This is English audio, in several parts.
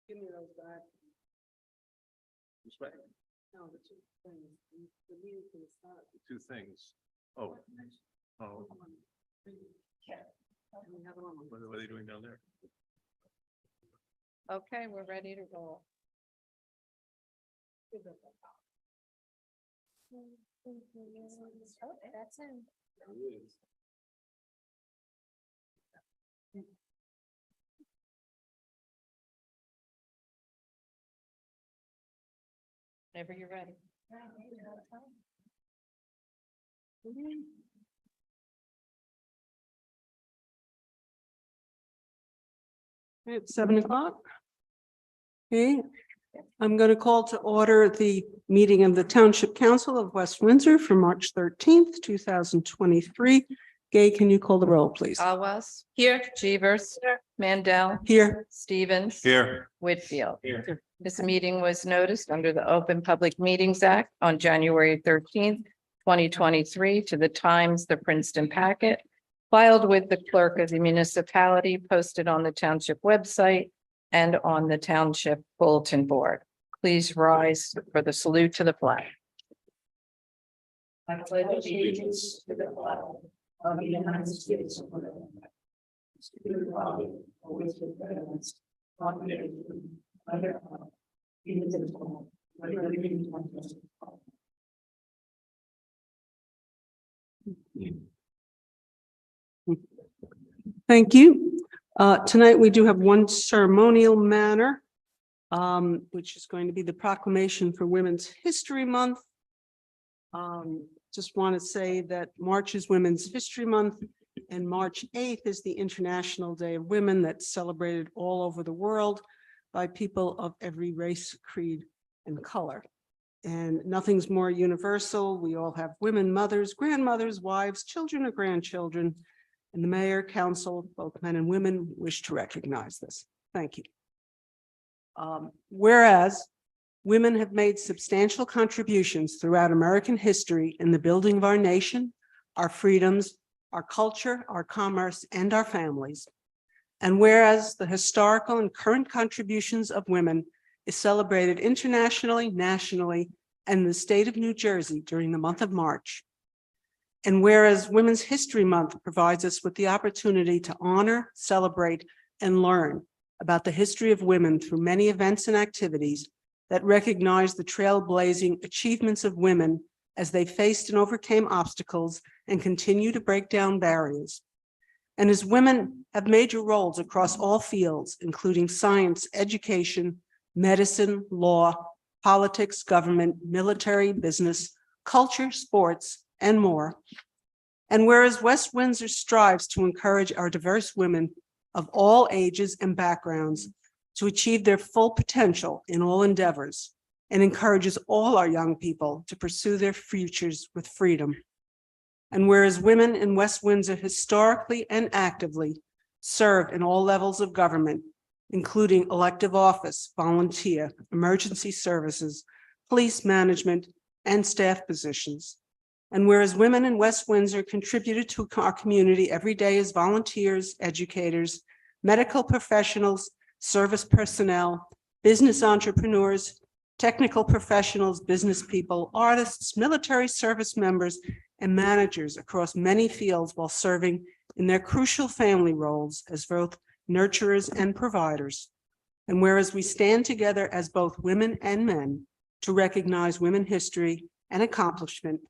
Give me those back. This way, No, the two things. The meeting can start. the two things. Oh, oh, And the other one. what are they doing down there? Okay, we're ready to roll. Oh, that's in. Whenever you're ready. At 7 o'clock. Okay, I'm going to call to order the meeting of the Township Council of West Windsor for March 13th, 2023. Gay, can you call the roll, please? Alwas. Here. Chevers. Mandel. Here. Stevens. Here. Whitfield. Here. This meeting was noticed under the Open Public Meetings Act on January 13th, 2023 to the Times, the Princeton Packet, filed with the clerk of the municipality, posted on the township website and on the township bulletin board. Please rise for the salute to the flag. I pledge allegiance to the flag of the United States of America, to the republic for which it stands, one nation, under God, indivisible, with liberty and justice for all. Thank you. Tonight, we do have one ceremonial matter, which is going to be the proclamation for Women's History Month. Just want to say that March is Women's History Month, and March 8th is the International Day of Women that's celebrated all over the world by people of every race, creed, and color. And nothing's more universal. We all have women, mothers, grandmothers, wives, children, or grandchildren. And the mayor, council, both men and women, wish to recognize this. Thank you. Whereas women have made substantial contributions throughout American history in the building of our nation, our freedoms, our culture, our commerce, and our families. And whereas the historical and current contributions of women is celebrated internationally, nationally, and in the state of New Jersey during the month of March. And whereas Women's History Month provides us with the opportunity to honor, celebrate, and learn about the history of women through many events and activities that recognize the trailblazing achievements of women as they faced and overcame obstacles and continue to break down barriers. And as women have major roles across all fields, including science, education, medicine, law, politics, government, military, business, culture, sports, and more. And whereas West Windsor strives to encourage our diverse women of all ages and backgrounds to achieve their full potential in all endeavors, and encourages all our young people to pursue their futures with freedom. And whereas women in West Windsor historically and actively serve in all levels of government, including elective office, volunteer, emergency services, police management, and staff positions. And whereas women in West Windsor contributed to our community every day as volunteers, educators, medical professionals, service personnel, business entrepreneurs, technical professionals, business people, artists, military service members, and managers across many fields while serving in their crucial family roles as both nurturers and providers. And whereas we stand together as both women and men to recognize women history and accomplishment,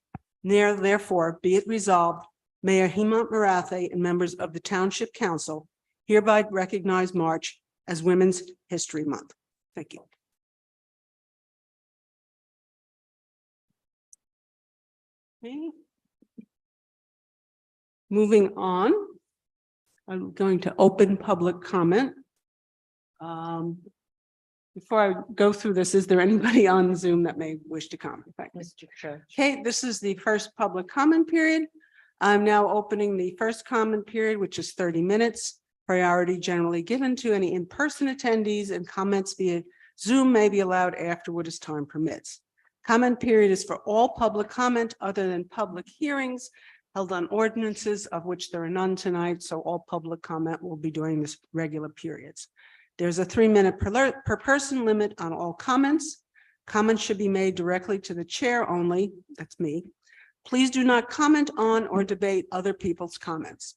therefore be it resolved, Mayor Hemant Marathe and members of the Township Council hereby recognize March as Women's History Month. Thank you. Okay. Moving on, I'm going to open public comment. Before I go through this, is there anybody on Zoom that may wish to comment? Thank you. Mr. Church. Okay, this is the first public comment period. I'm now opening the first comment period, which is 30 minutes. Priority generally given to any in-person attendees, and comments via Zoom may be allowed afterward as time permits. Comment period is for all public comment other than public hearings held on ordinances, of which there are none tonight, so all public comment will be during this regular periods. There's a 3-minute per person limit on all comments. Comments should be made directly to the chair only. That's me. Please do not comment on or debate other people's comments.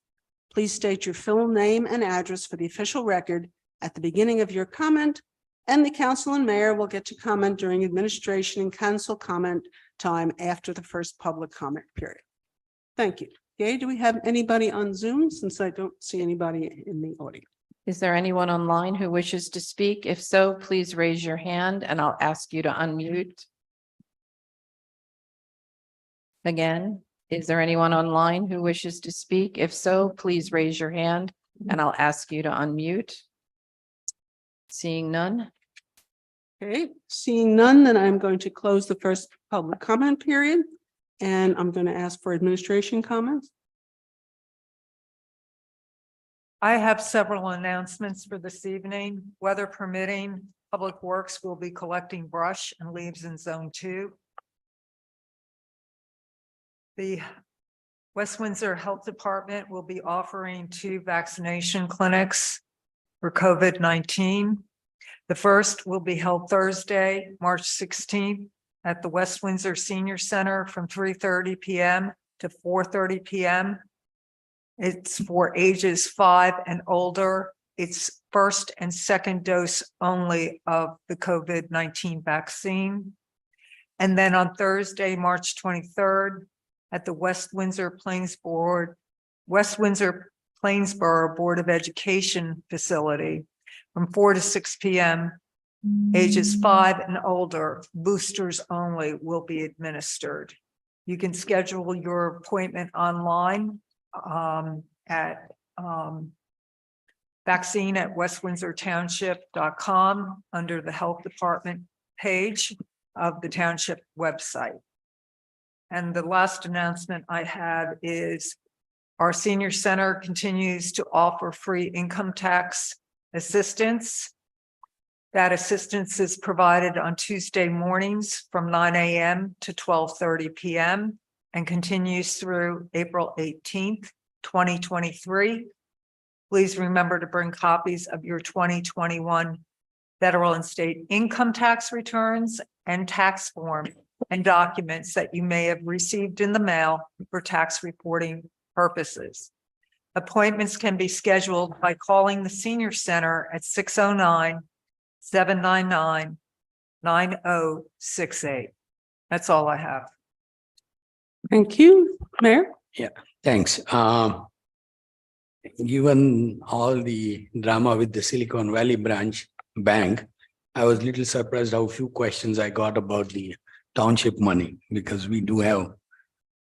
Please state your full name and address for the official record at the beginning of your comment, and the council and mayor will get to comment during administration and council comment time after the first public comment period. Thank you. Gay, do we have anybody on Zoom, since I don't see anybody in the audience? Is there anyone online who wishes to speak? If so, please raise your hand and I'll ask you to unmute. Again, is there anyone online who wishes to speak? If so, please raise your hand and I'll ask you to unmute. Seeing none. Okay, seeing none, then I'm going to close the first public comment period, and I'm going to ask for administration comments. I have several announcements for this evening. Weather permitting, Public Works will be collecting brush and leaves in Zone 2. The West Windsor Health Department will be offering 2 vaccination clinics for COVID-19. The first will be held Thursday, March 16th at the West Windsor Senior Center from 3:30 p.m. to 4:30 p.m. It's for ages 5 and older. It's first and second dose only of the COVID-19 vaccine. And then on Thursday, March 23rd, at the West Windsor Plainsboro Board of Education facility from 4 to 6 p.m. Ages 5 and older, boosters only will be administered. You can schedule your appointment online at vaccine@westwindsortownship.com under the health department page of the township website. And the last announcement I have is our senior center continues to offer free income tax assistance. That assistance is provided on Tuesday mornings from 9 a.m. to 12:30 p.m. and continues through April 18th, 2023. Please remember to bring copies of your 2021 federal and state income tax returns and tax form and documents that you may have received in the mail for tax reporting purposes. Appointments can be scheduled by calling the Senior Center at 609-799-9068. That's all I have. Thank you, Mayor. Thanks. Given all the drama with the Silicon Valley bank, I was a little surprised how few questions I got about the township money, because we do have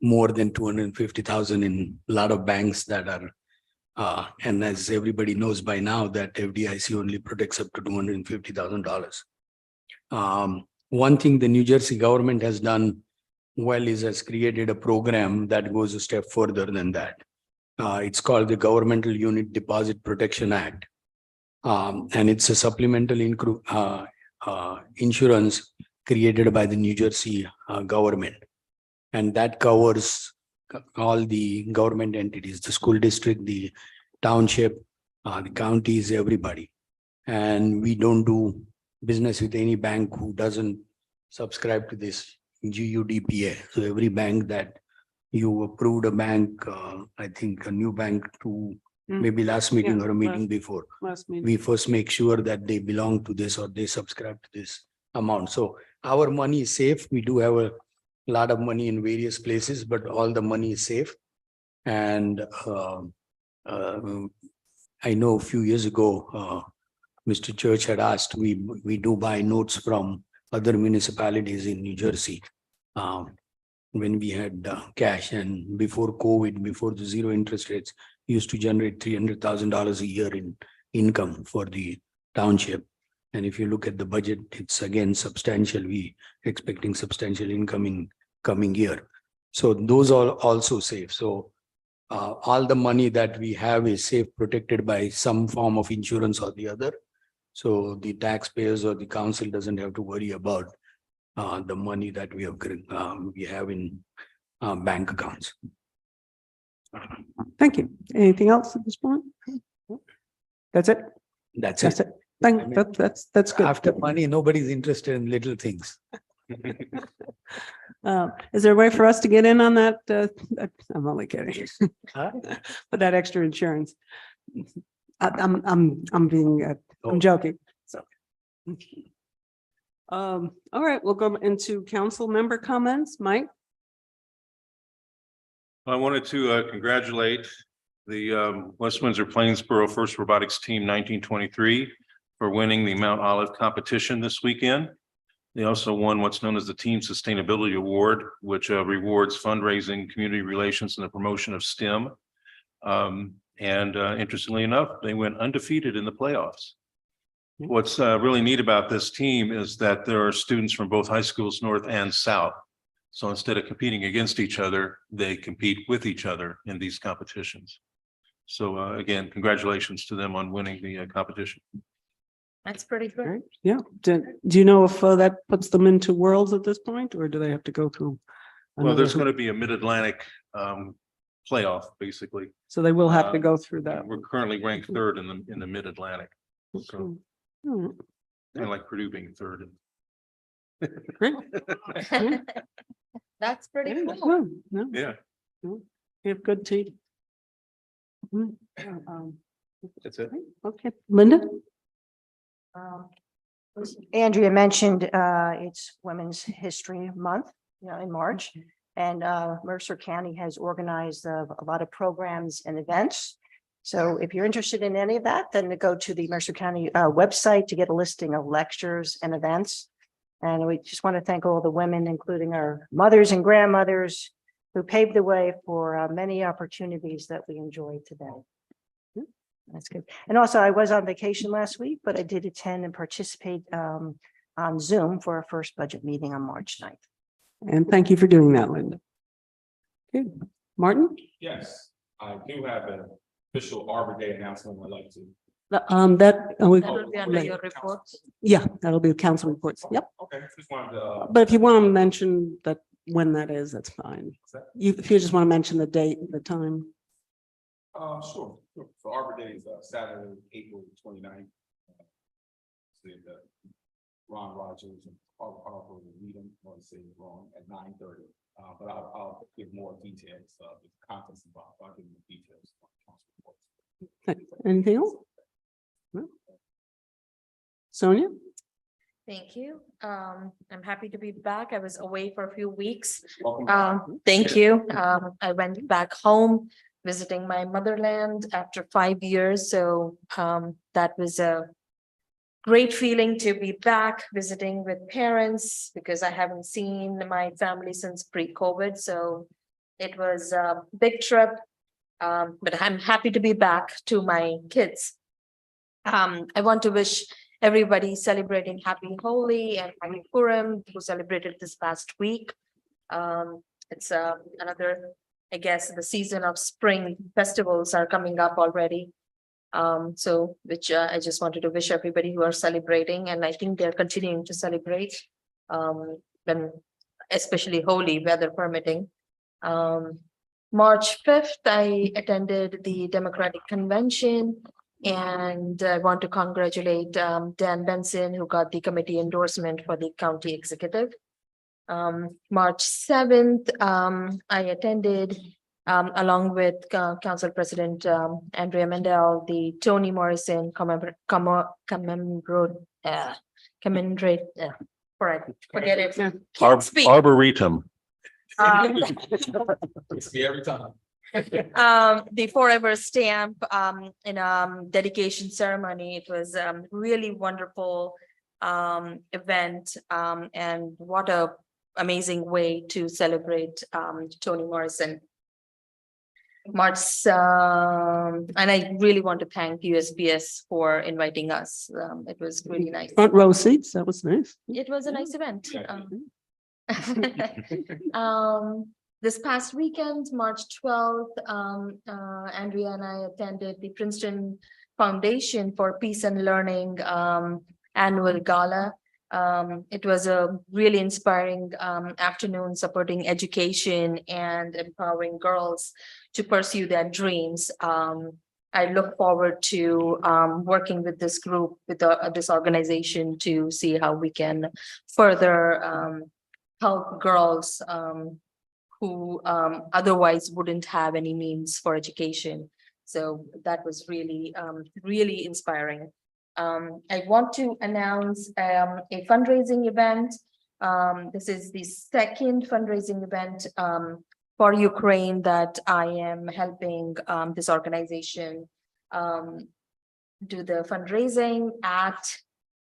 more than 250,000 in a lot of banks that are, and as everybody knows by now, that FDIC only protects up to $250,000. One thing the New Jersey government has done well is has created a program that goes a step further than that. It's called the Governmental Unit Deposit Protection Act. And it's a supplemental insurance created by the New Jersey government. And that covers all the government entities, the school district, the township, the counties, everybody. And we don't do business with any bank who doesn't subscribe to this GUDPA. So every bank that you approved a bank, I think a new bank to maybe last meeting or a meeting before, we first make sure that they belong to this or they subscribe to this amount. So our money is safe. We do have a lot of money in various places, but all the money is safe. And I know a few years ago, Mr. Church had asked, we do buy notes from other municipalities in New Jersey when we had cash, and before COVID, before the zero interest rates, used to generate $300,000 a year in income for the township. And if you look at the budget, it's again substantial. We expecting substantial income in coming year. So those are also safe. So all the money that we have is safe, protected by some form of insurance or the other. So the taxpayers or the council doesn't have to worry about the money that we have in bank accounts. Thank you. Anything else at this point? That's it? That's That's it. it. That's good. After money, nobody's interested in little things. Is there a way for us to get in on that? I'm only kidding. Huh? For that extra insurance. I'm being, Oh. I'm joking. So. All right, we'll go into council member comments. Mike? I wanted to congratulate the West Windsor Plainsboro First Robotics Team 1923 for winning the Mount Olive competition this weekend. They also won what's known as the Team Sustainability Award, which rewards fundraising, community relations, and the promotion of STEM. Interestingly enough, they went undefeated in the playoffs. What's really neat about this team is that there are students from both high schools, North and South. So instead of competing against each other, they compete with each other in these competitions. So again, congratulations to them on winning the competition. That's pretty All good. right, yeah. Do you know if that puts them into worlds at this point, or do they have to go through? Well, there's another going to be a Mid-Atlantic playoff, basically. So they will have to go through that. We're currently ranked third in the Mid-Atlantic, so Hmm. kind of like Purdue being third. Great. That's pretty Yeah, cool. no, Yeah, you have good team. that's it. Okay, Linda? Andrea mentioned, it's Women's History Month, in March. And Mercer County has organized a lot of programs and events. So if you're interested in any of that, then go to the Mercer County website to get a listing of lectures and events. And we just want to thank all the women, including our mothers and grandmothers, who paved the way for many opportunities that we enjoy today. That's good. And also, I was on vacation last week, but I did attend and participate on Zoom for our first budget meeting on March 9th. And thank you for doing that, Linda. Good. Martin? Yes, I do have an official Arbor Day announcement I'd like to. That. Will be under your reports. Yeah, that'll be council reports. Yep. Okay, just wanted to. But if you want to mention that when that is, that's fine. If you just want to mention the date, the time. Sure. So Arbor Day is Saturday, April 29th. Ron Rogers and Harper will lead them, I want to say it wrong, at 9:30. But I'll give more details, the contents involved. I'll give more details. On council reports. Anything else? No? Sonia? Thank you. I'm happy to be back. I was away for a few weeks. Welcome. Thank you. I went back home visiting my motherland after 5 years. So that was a great feeling to be back visiting with parents because I haven't seen my family since pre-COVID. So it was a big trip. But I'm happy to be back to my kids. I want to wish everybody celebrating Happy Holi and Happy Purim who celebrated this past week. It's another, I guess, the season of spring festivals are coming up already. So which I just wanted to wish everybody who are celebrating, and I think they're continuing to celebrate, when especially Holi, weather permitting. March 5th, I attended the Democratic Convention. And I want to congratulate Dan Benson, who got the committee endorsement for the county executive. March 7th, I attended along with Council President Andrea Mendel, the Toni Morrison commemorate, forget it. Can't speak. Arboretum. It's me every time. The forever stamp in dedication ceremony. It was really wonderful event and what a amazing way to celebrate Toni Morrison. March and I really want to thank USPS for inviting us. It was really nice. Front row seats, that was nice. It was a nice event. This past weekend, March 12th, Andrea and I attended the Princeton Foundation for Peace and Learning annual gala. It was a really inspiring afternoon supporting education and empowering girls to pursue their dreams. I look forward to working with this group, with this organization to see how we can further help girls who otherwise wouldn't have any means for education. So that was really, really inspiring. I want to announce a fundraising event. This is the second fundraising event for Ukraine that I am helping this organization do the fundraising at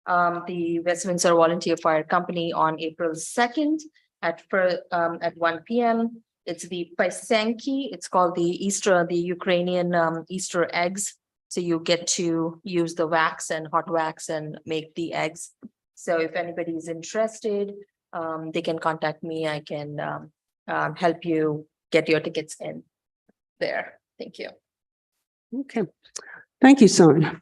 the West Windsor Volunteer Fire Company on April 2nd at 1 p.m. It's the Pysanki. It's called the Ukrainian Easter eggs. So you get to use the wax and hot wax and make the eggs. So if anybody is interested, they can contact me. I can help you get your tickets in there. Thank you. Okay, thank you, Sonia.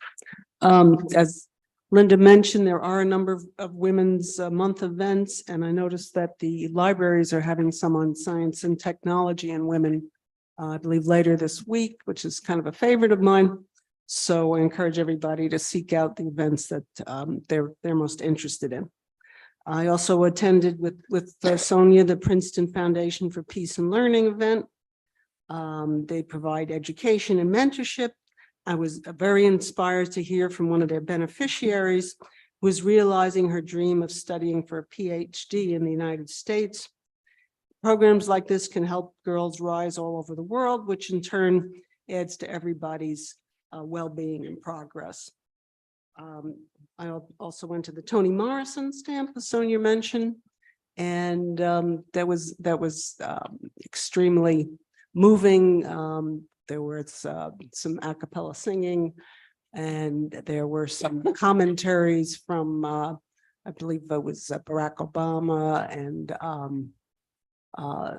As Linda mentioned, there are a number of Women's Month events, and I noticed that the libraries are having some on science and technology and women, I believe later this week, which is kind of a favorite of mine. So I encourage everybody to seek out the events that they're most interested in. I also attended with Sonia, the Princeton Foundation for Peace and Learning event. They provide education and mentorship. I was very inspired to hear from one of their beneficiaries who is realizing her dream of studying for a PhD in the United States. Programs like this can help girls rise all over the world, which in turn adds to everybody's well-being and progress. I also went to the Toni Morrison stamp, as Sonia mentioned, and that was extremely moving. There was some a cappella singing, and there were some commentaries from, I believe it was Barack Obama, and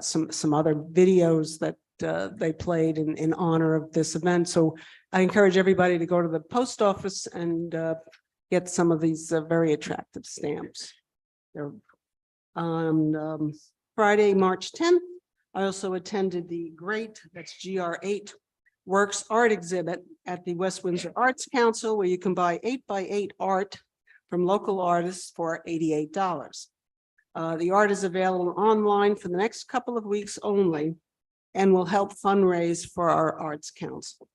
some other videos that they played in honor of this event. So I encourage everybody to go to the post office and get some of these very attractive stamps. They're on Friday, March 10th. I also attended the that's GR8 Works art exhibit at the West Windsor Arts Council, where you can buy 8x8 art from local artists for $88. The art is available online for the next couple of weeks only and will help fundraise for our Arts Council.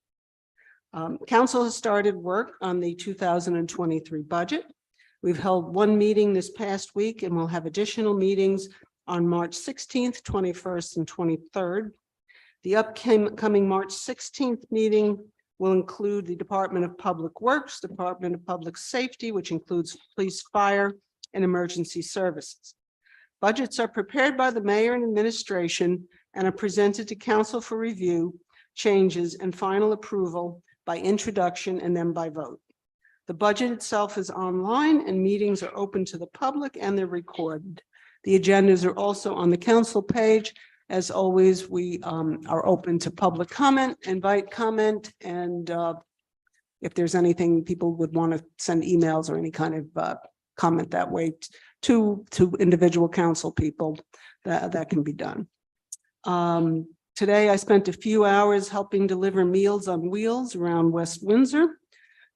Council has started work on the 2023 budget. We've held one meeting this past week, and we'll have additional meetings on March 16th, 21st, and 23rd. The upcoming March 16th meeting will include the Department of Public Works, Department of Public Safety, which includes police, fire, and emergency services. Budgets are prepared by the mayor and administration and are presented to council for review, changes, and final approval by introduction and then by vote. The budget itself is online, and meetings are open to the public and they're recorded. The agendas are also on the council page. As always, we are open to public comment, invite comment, and if there's anything people would want to send emails or any kind of comment that way to individual council people, that can be done. Today, I spent a few hours helping deliver Meals on Wheels around West Windsor.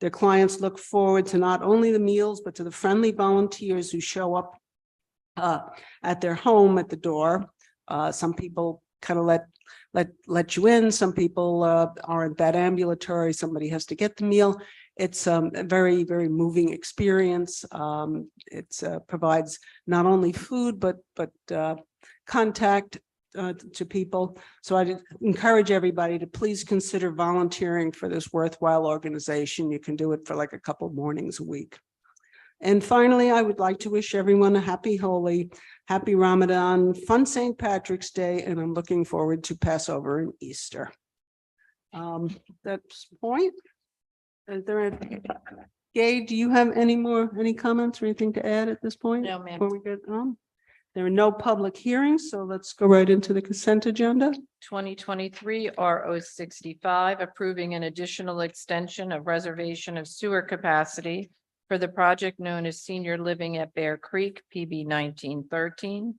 Their clients look forward to not only the meals, but to the friendly volunteers who show up at their home at the door. Some people kind of let you in. Some people aren't that ambulatory. Somebody has to get the meal. It's a very, very moving experience. It provides not only food, but contact to people. So I encourage everybody to please consider volunteering for this worthwhile organization. You can do it for like a couple mornings a week. And finally, I would like to wish everyone a happy Holy, happy Ramadan, fun St. Patrick's Day, and I'm looking forward to Passover and Easter. That's point. Is there Gay, do you have any comments or anything to add at this point? No, ma'am. Before we get on? There are no public hearings, so let's go right into the consent agenda. 2023 RO 65, approving an additional extension of reservation of sewer capacity for the project known as Senior Living at Bear Creek, PB 1913.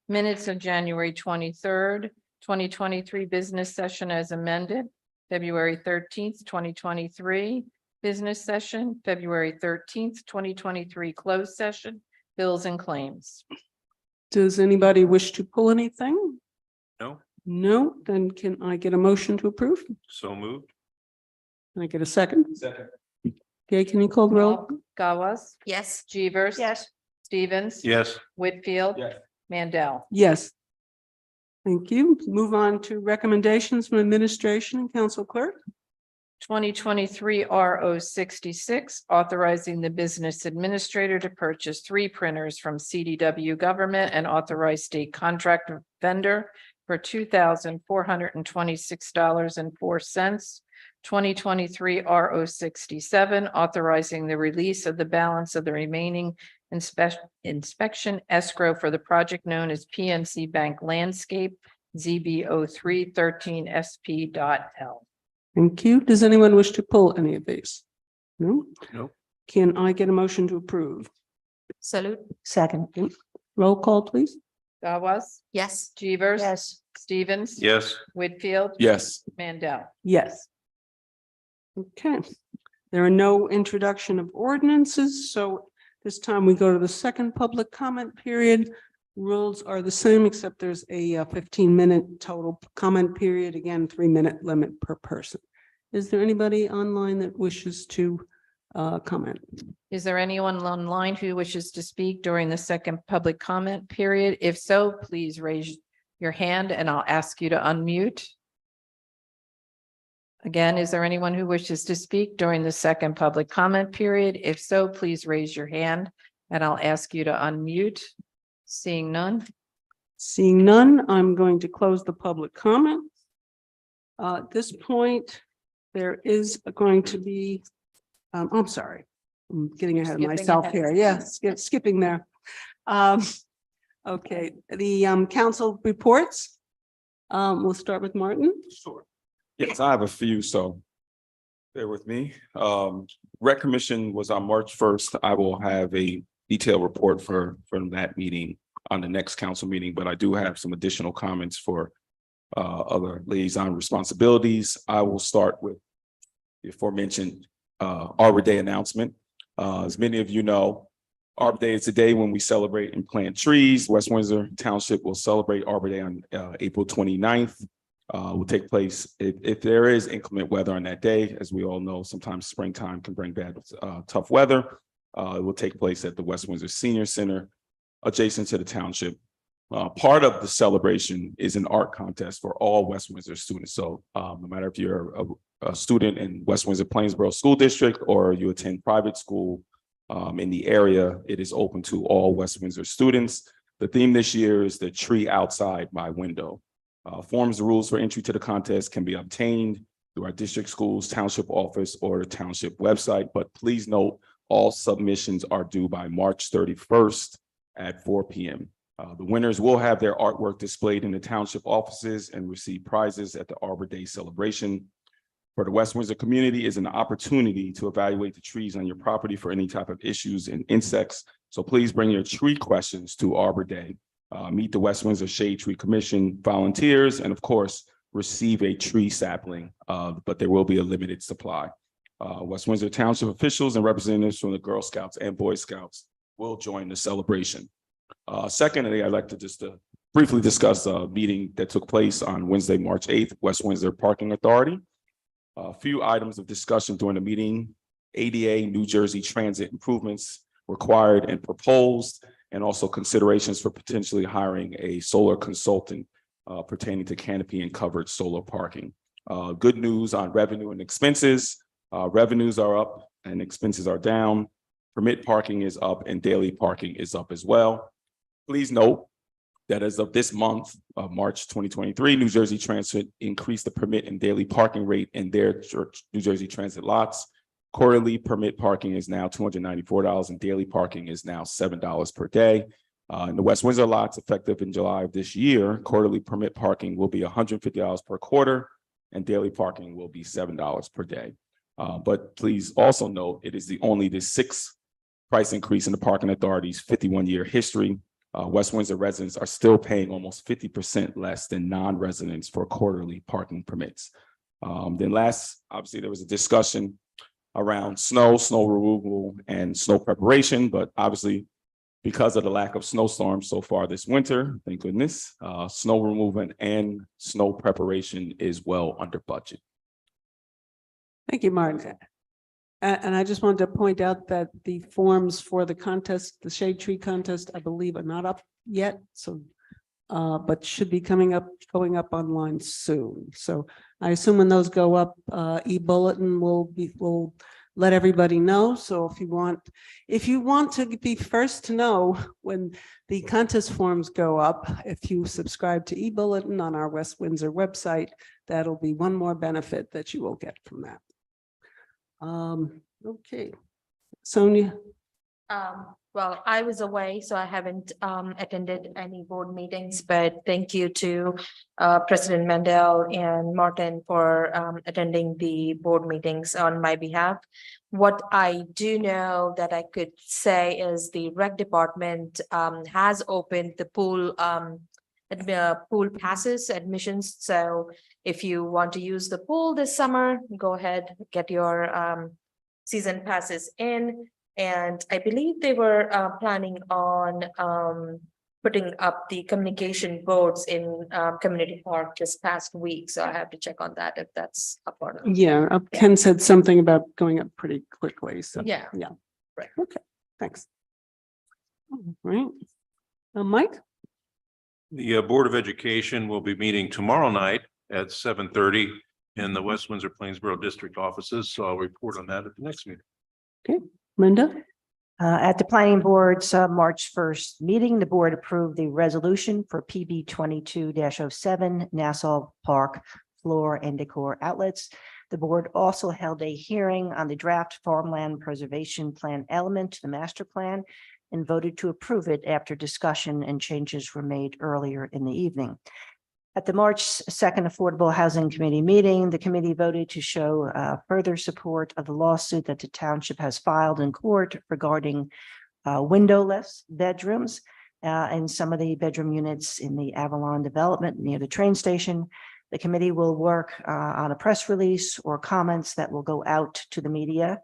Minutes of January 23rd, 2023 business session as amended. February 13th, 2023, business session, February 13th, 2023, closed session, bills and claims. Does anybody wish to pull anything? No, No, then can I get a motion to approve? Can so moved. I get a second? Second. Okay, can you call the roll? Gawas, Yes. Chevers. Yes. Stevens. Yes. Whitfield. Yes. Mandel. Yes. Thank you. Move on to recommendations from administration and council clerk. 2023 RO 66, authorizing the business administrator to purchase 3 printers from CDW government and authorized state contract vendor for $2,426.04. 2023 RO 67, authorizing the release of the balance of the remaining inspection escrow for the project known as PNC Bank Landscape ZB0313SP.L. Thank you. Does anyone wish to pull any of these? No? Nope. Can I get a motion to approve? Salute. Second. Roll call, please. Gawas, Yes. Chevers. Yes. Stevens. Yes. Whitfield. Yes. Mandel. Yes. Okay. There are no introduction of ordinances, so this time we go to the second public comment period. Rules are the same, except there's a 15-minute total comment period. Again, 3-minute limit per person. Is there anybody online that wishes to comment? Is there anyone online who wishes to speak during the second public comment period? If so, please raise your hand and I'll ask you to unmute. Again, is there anyone who wishes to speak during the second public comment period? If so, please raise your hand and I'll ask you to unmute. Seeing none. Seeing none, I'm going to close the public comment. At this point, there is going to be, I'm sorry, I'm getting ahead of Skipping myself ahead. here. Yes, skipping there. Okay, the council reports. We'll start with Martin. Sure. Yes, I have a few, so bear with me. Rec Commission was on March 1st. I will have a detailed report from that meeting on the next council meeting, but I do have some additional comments for other liaison responsibilities. I will start with the aforementioned Arbor Day announcement. As many of you know, Arbor Day is a day when we celebrate and plant trees. West Windsor Township will celebrate Arbor Day on April 29th. Will take place if there is inclement weather on that day. As we all know, sometimes springtime can bring bad, tough weather. It will take place at the West Windsor Senior Center, adjacent to the township. Part of the celebration is an art contest for all West Windsor students. So no matter if you're a student in West Windsor Plainsboro School District or you attend private school in the area, it is open to all West Windsor students. The theme this year is the tree outside my window. Forms and rules for entry to the contest can be obtained through our district schools, township office, or the township website. But please note, all submissions are due by March 31st at 4 p.m. The winners will have their artwork displayed in the township offices and receive prizes at the Arbor Day celebration. For the West Windsor community is an opportunity to evaluate the trees on your property for any type of issues and insects. So please bring your tree questions to Arbor Day. Meet the West Windsor Shade Tree Commission volunteers, and of course, receive a tree sapling, but there will be a limited supply. West Windsor Township officials and representatives from the Girl Scouts and Boy Scouts will join the celebration. Secondly, I'd like to just briefly discuss a meeting that took place on Wednesday, March 8th, West Windsor Parking Authority. A few items of discussion during the meeting: ADA, New Jersey transit improvements required and proposed, and also considerations for potentially hiring a solar consultant pertaining to canopy and covered solar parking. Good news on revenue and expenses. Revenues are up and expenses are down. Permit parking is up and daily parking is up as well. Please note that as of this month of March 2023, New Jersey Transit increased the permit and daily parking rate in their New Jersey Transit lots. Quarterly permit parking is now $294 and daily parking is now $7 per day. In the West Windsor lots, effective in July of this year, quarterly permit parking will be $150 per quarter and daily parking will be $7 per day. But please also note, it is only the sixth price increase in the parking authority's 51-year history. West Windsor residents are still paying almost 50% less than non-residents for quarterly parking permits. Then last, obviously, there was a discussion around snow removal and snow preparation, but obviously because of the lack of snowstorms so far this winter, thank goodness, snow removal and snow preparation is well under budget. Thank you, Martin. And I just wanted to point out that the forms for the contest, the shade tree contest, I believe are not up yet, so but should be going up online soon. So I assume when those go up, e-bulletin will let everybody know. So if you want to be first to know when the contest forms go up, if you subscribe to e-bulletin on our West Windsor website, that'll be one more benefit that you will get from that. Okay, Sonia. Well, I was away, so I haven't attended any board meetings, but thank you to President Mendel and Martin for attending the board meetings on my behalf. What I do know that I could say is the rec department has opened the pool pool passes admissions. So if you want to use the pool this summer, go ahead, get your season passes in. And I believe they were planning on putting up the communication boards in Community Park this past week. So I have to check on that if that's a part of it. Yeah, Ken said something about going up pretty quickly. So Yeah. yeah. Right. Okay, thanks. All right. Mike? The Board of Education will be meeting tomorrow night at 7:30 in the West Windsor Plainsboro District offices. So I'll report on that at the next meeting. Okay, Linda? At the planning board's March 1st meeting, the board approved the resolution for PB 22-07 Nassau Park floor and decor outlets. The board also held a hearing on the draft farmland preservation plan element to the master plan and voted to approve it after discussion and changes were made earlier in the evening. At the March 2nd Affordable Housing Committee meeting, the committee voted to show further support of the lawsuit that the township has filed in court regarding windowless bedrooms and some of the bedroom units in the Avalon development near the train station. The committee will work on a press release or comments that will go out to the media.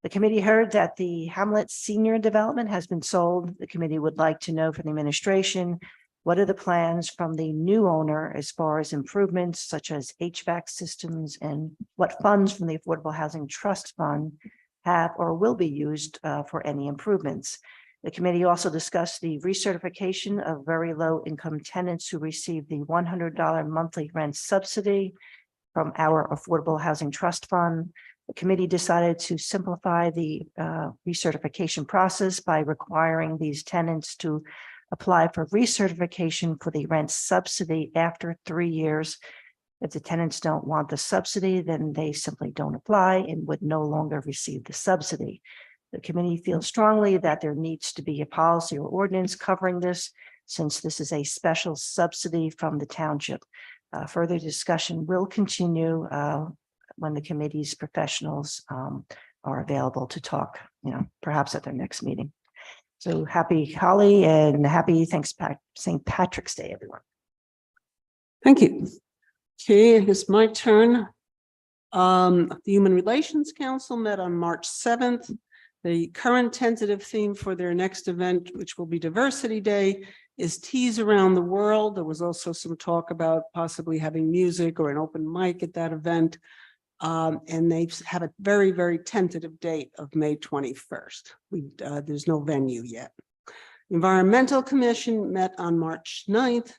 The committee heard that the Hamlet Senior Development has been sold. The committee would like to know from the administration, what are the plans from the new owner as far as improvements such as HVAC systems, and what funds from the Affordable Housing Trust Fund have or will be used for any improvements? The committee also discussed the recertification of very low income tenants who receive the $100 monthly rent subsidy from our Affordable Housing Trust Fund. The committee decided to simplify the recertification process by requiring these tenants to apply for recertification for the rent subsidy after 3 years. If the tenants don't want the subsidy, then they simply don't apply and would no longer receive the subsidy. The committee feels strongly that there needs to be a policy or ordinance covering this, since this is a special subsidy from the township. Further discussion will continue when the committee's professionals are available to talk, perhaps at their next meeting. So happy Holly and happy St. Patrick's Day, everyone. Thank you. Okay, it's my turn. The Human Relations Council met on March 7th. The current tentative theme for their next event, which will be Diversity Day, is Teas Around the World. There was also some talk about possibly having music or an open mic at that event. And they have a very, very tentative date of May 21st. There's no venue yet. Environmental Commission met on March 9th.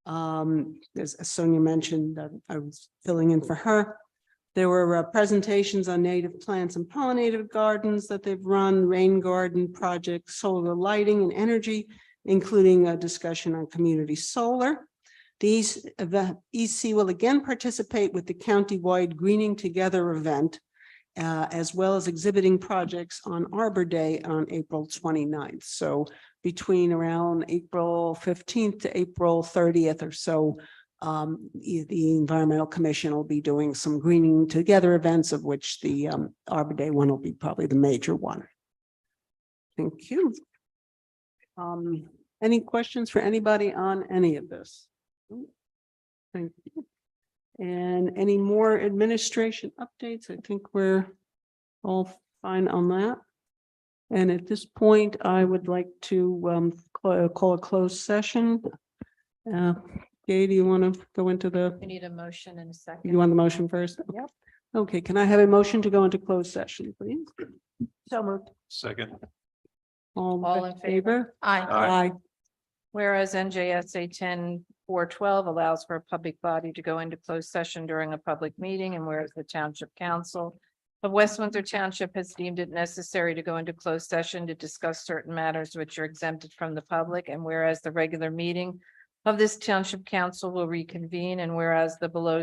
As Sonia mentioned, I was filling in for her. There were presentations on native plants and pollinated gardens that they've run, rain garden projects, solar lighting and energy, including a discussion on community solar. The EC will again participate with the county-wide Greening Together event, as well as exhibiting projects on Arbor Day on April 29th. So between around April 15th to April 30th or so, the Environmental Commission will be doing some Greening Together events, of which the Arbor Day one will be probably the major one. Thank you. Any questions for anybody on any of this? Thank you. And any more administration updates? I think we're all fine on that. And at this point, I would like to call a closed session. Gay, do you want to go into the, We need a motion in a second. you want the motion first? Yep. Okay, can I have a motion to go into closed session, please? So moved. Second. All in favor? Aye. Aye. Whereas NJSA 10-412 allows for a public body to go into closed session during a public meeting, and whereas the Township Council of West Windsor Township has deemed it necessary to go into closed session to discuss certain matters which are exempted from the public, and whereas the regular meeting of this Township Council will reconvene, and whereas the below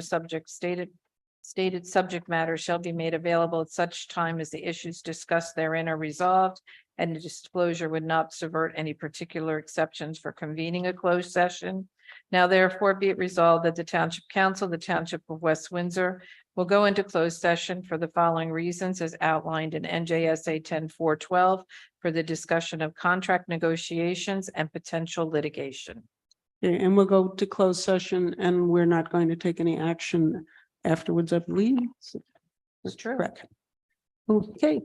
stated subject matter shall be made available at such time as the issues discussed therein are resolved, and the disclosure would not subvert any particular exceptions for convening a closed session. Now therefore be it resolved that the Township Council, the Township of West Windsor, will go into closed session for the following reasons as outlined in NJSA 10-412 for the discussion of contract negotiations and potential litigation. Okay, and we'll go to closed session and we're not going to take any action afterwards, I believe. It's true. Correct. Okay,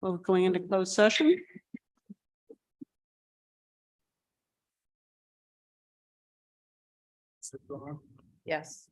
well, going into closed session. Yes.